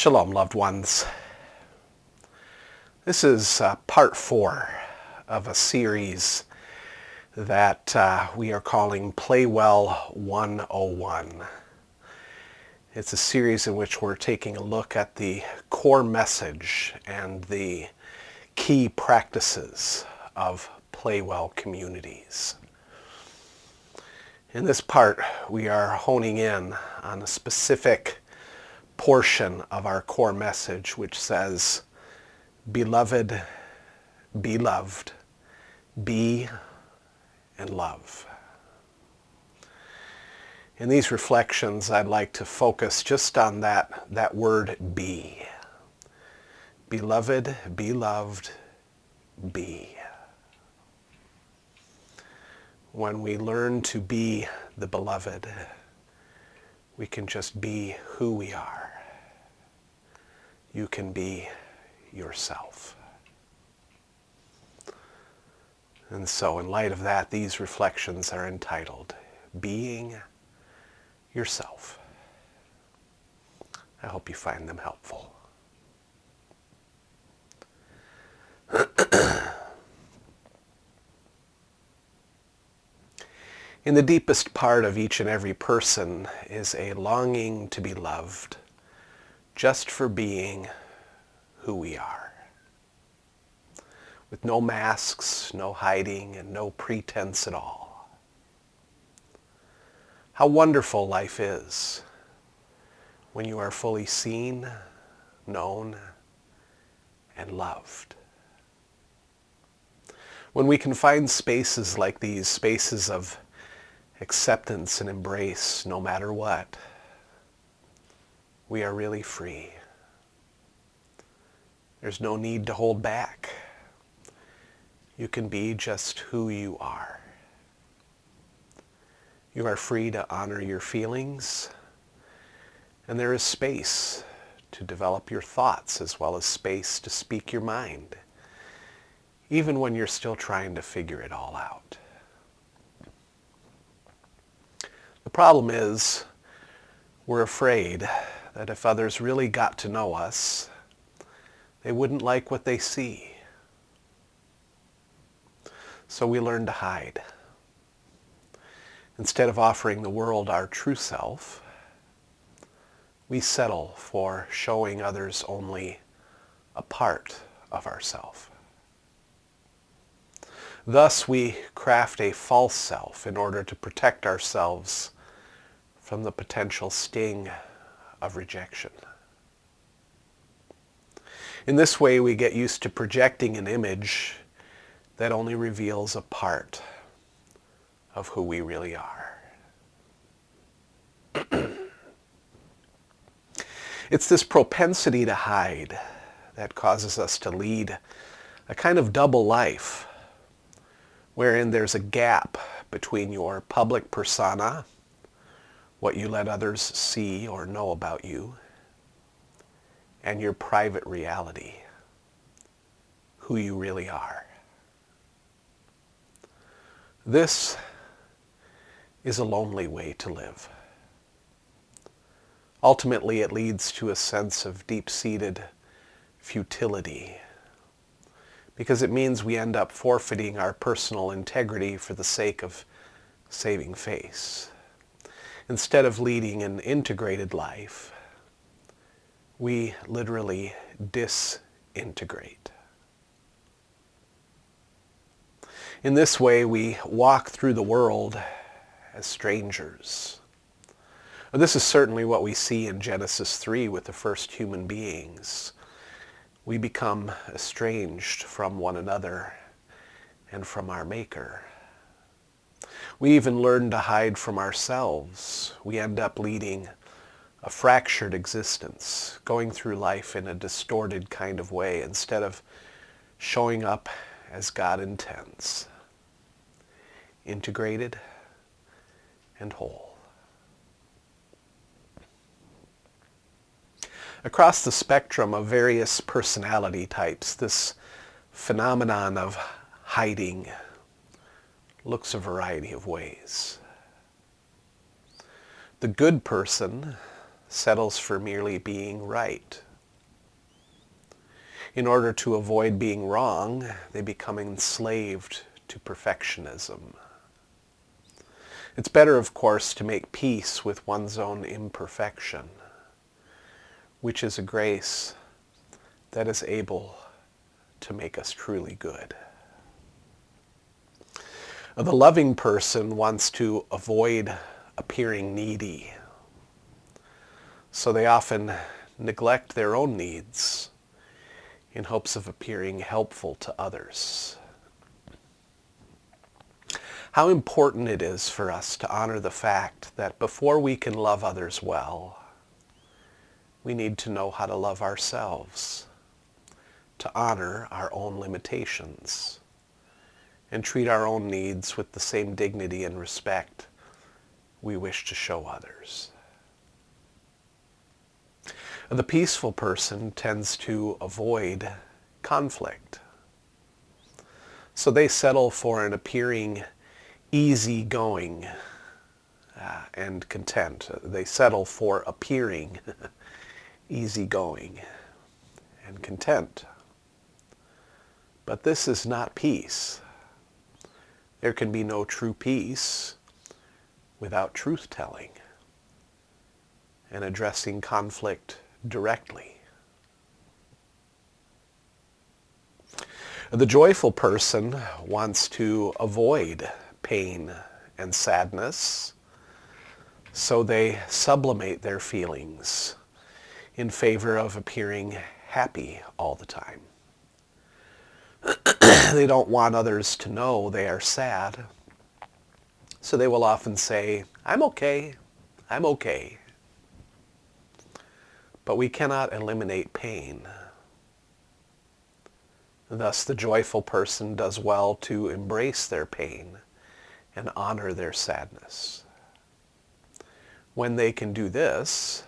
Shalom, loved ones. This is part 4 of a series that we are calling PlayWell 101. It's a series in which we're taking a look at the core message and the key practices of PlayWell Communities. In this part, we are honing in on a specific portion of our core message, which says, "Beloved, be loved, be and love." In these reflections, I'd like to focus just on that word be. Beloved, be loved, be. When we learn to be the beloved, we can just be who we are. You can be yourself. And so in light of that, these reflections are entitled, Being Yourself. I hope you find them helpful. In the deepest part of each and every person is a longing to be loved, just for being who we are. With no masks, no hiding, and no pretense at all. How wonderful life is when you are fully seen, known, and loved. When we can find spaces like these, spaces of acceptance and embrace no matter what, we are really free. There's no need to hold back. You can be just who you are. You are free to honor your feelings, and there is space to develop your thoughts as well as space to speak your mind, even when you're still trying to figure it all out. The problem is, we're afraid that if others really got to know us, they wouldn't like what they see. So we learn to hide. Instead of offering the world our true self, we settle for showing others only a part of ourselves. Thus we craft a false self in order to protect ourselves from the potential sting of rejection. In this way, we get used to projecting an image that only reveals a part of who we really are. It's this propensity to hide that causes us to lead a kind of double life, wherein there's a gap between your public persona, what you let others see or know about you, and your private reality, who you really are. This is a lonely way to live. Ultimately, it leads to a sense of deep-seated futility, because it means we end up forfeiting our personal integrity for the sake of saving face. Instead of leading an integrated life, we literally disintegrate. In this way, we walk through the world as strangers. This is certainly what we see in Genesis 3 with the first human beings. We become estranged from one another and from our Maker. We even learn to hide from ourselves. We end up leading a fractured existence, going through life in a distorted kind of way instead of showing up as God intends, integrated and whole. Across the spectrum of various personality types, this phenomenon of hiding looks a variety of ways. The good person settles for merely being right In order to avoid being wrong, they become enslaved to perfectionism. It's better, of course, to make peace with one's own imperfection, which is a grace that is able to make us truly good. The loving person wants to avoid appearing needy, so they often neglect their own needs in hopes of appearing helpful to others. How important it is for us to honor the fact that before we can love others well, we need to know how to love ourselves, to honor our own limitations, and treat our own needs with the same dignity and respect we wish to show others. The peaceful person tends to avoid conflict, so they settle for an appearing easygoing and content. They settle for appearing easygoing and content. But this is not peace. There can be no true peace without truth-telling and addressing conflict directly. The joyful person wants to avoid pain and sadness, so they sublimate their feelings in favor of appearing happy all the time. They don't want others to know they are sad, so they will often say, "I'm okay, I'm okay." But we cannot eliminate pain. Thus, the joyful person does well to embrace their pain and honor their sadness. When they can do this,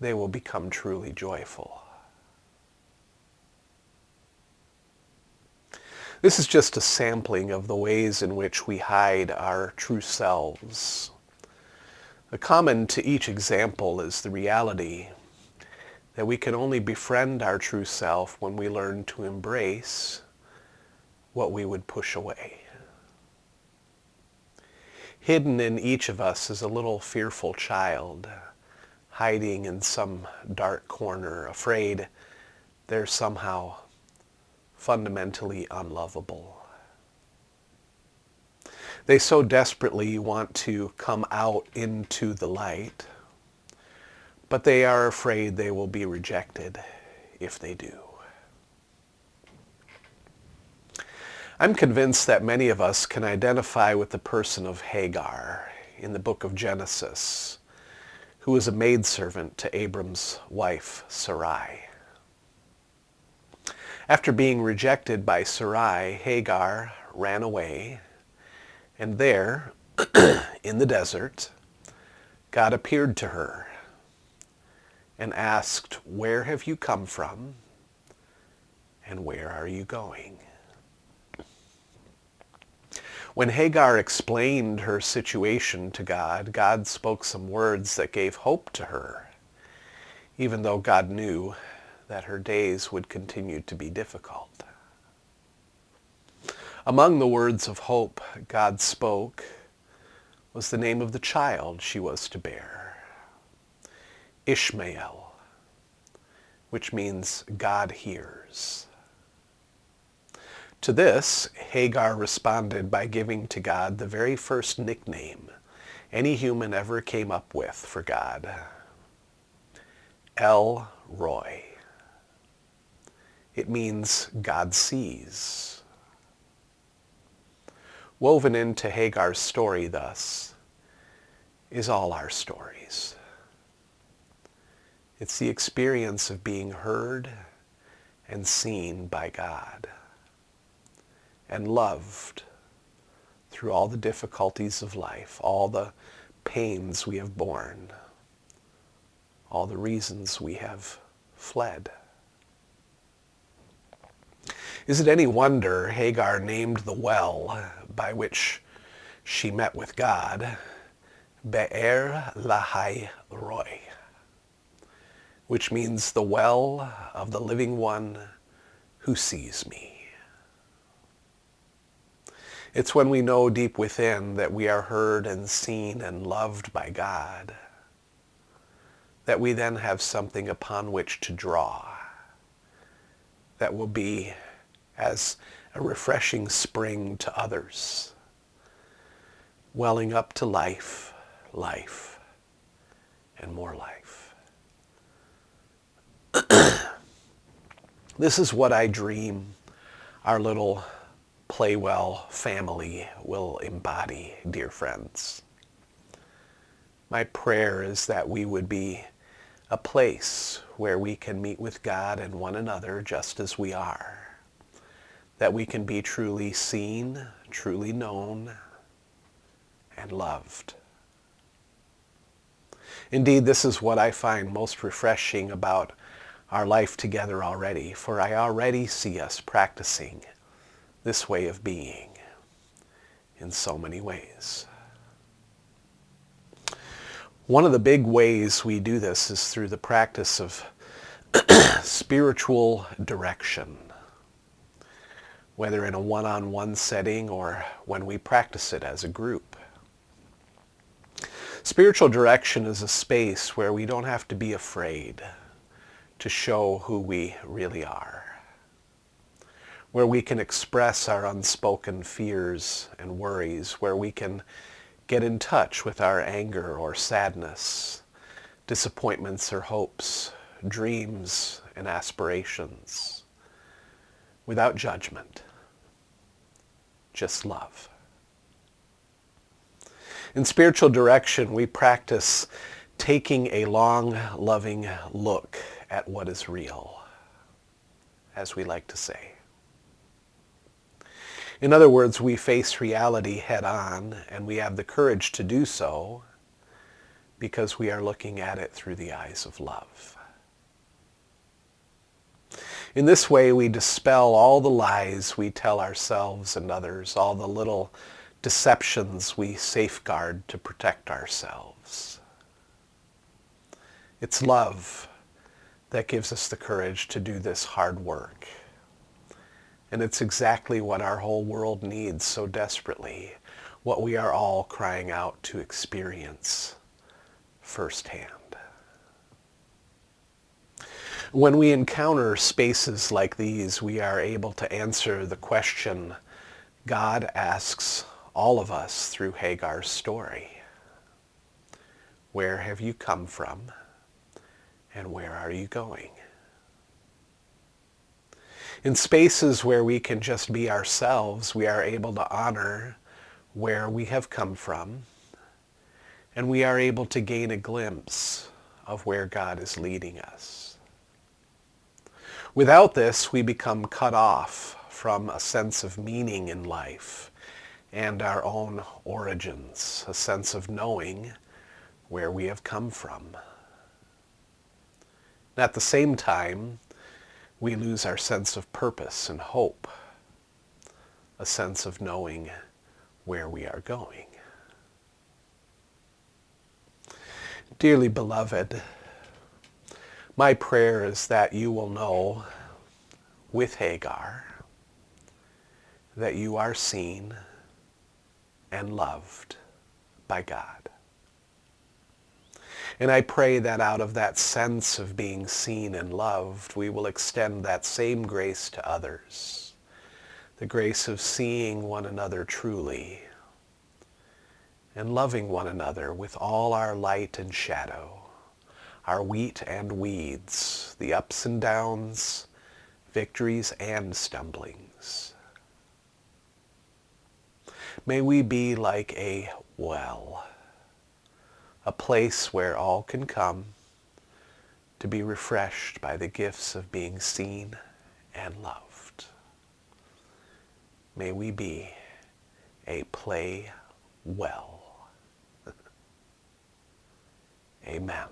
they will become truly joyful. This is just a sampling of the ways in which we hide our true selves. Common to each example is the reality that we can only befriend our true self when we learn to embrace what we would push away. Hidden in each of us is a little fearful child, hiding in some dark corner, afraid they're somehow fundamentally unlovable. They so desperately want to come out into the light, but they are afraid they will be rejected if they do. I'm convinced that many of us can identify with the person of Hagar in the book of Genesis, who was a maidservant to Abram's wife, Sarai. After being rejected by Sarai, Hagar ran away, and there, in the desert, God appeared to her and asked, "Where have you come from, and where are you going?" When Hagar explained her situation to God, God spoke some words that gave hope to her, even though God knew that her days would continue to be difficult. Among the words of hope God spoke was the name of the child she was to bear, Ishmael, which means God hears. To this, Hagar responded by giving to God the very first nickname any human ever came up with for God, El Roy. It means God sees. Woven into Hagar's story, thus, is all our stories. It's the experience of being heard and seen by God, and loved through all the difficulties of life, all the pains we have borne, all the reasons we have fled. Is it any wonder Hagar named the well by which she met with God Be'er Lahai Roy, which means the well of the living one who sees me. It's when we know deep within that we are heard and seen and loved by God that we then have something upon which to draw that will be as a refreshing spring to others, welling up to life, life, and more life. This is what I dream our little PlayWell family will embody, dear friends. My prayer is that we would be a place where we can meet with God and one another just as we are, that we can be truly seen, truly known, and loved. Indeed, this is what I find most refreshing about our life together already, for I already see us practicing this way of being in so many ways. One of the big ways we do this is through the practice of spiritual direction, whether in a one-on-one setting or when we practice it as a group. Spiritual direction is a space where we don't have to be afraid to show who we really are, where we can express our unspoken fears and worries, where we can get in touch with our anger or sadness, disappointments or hopes, dreams and aspirations, without judgment, just love. In spiritual direction, we practice taking a long, loving look at what is real, as we like to say. In other words, we face reality head on, and we have the courage to do so because we are looking at it through the eyes of love. In this way, we dispel all the lies we tell ourselves and others, all the little deceptions we safeguard to protect ourselves. It's love that gives us the courage to do this hard work. And it's exactly what our whole world needs so desperately, what we are all crying out to experience firsthand. When we encounter spaces like these, we are able to answer the question God asks all of us through Hagar's story. Where have you come from, and where are you going? In spaces where we can just be ourselves, we are able to honor where we have come from, and we are able to gain a glimpse of where God is leading us. Without this, we become cut off from a sense of meaning in life and our own origins, a sense of knowing where we have come from. And at the same time, we lose our sense of purpose and hope, a sense of knowing where we are going. Dearly beloved, my prayer is that you will know with Hagar that you are seen and loved by God. And I pray that out of that sense of being seen and loved, we will extend that same grace to others, the grace of seeing one another truly and loving one another with all our light and shadow, our wheat and weeds, the ups and downs, victories and stumblings. May we be like a well, a place where all can come to be refreshed by the gifts of being seen and loved. May we be a play well. Amen.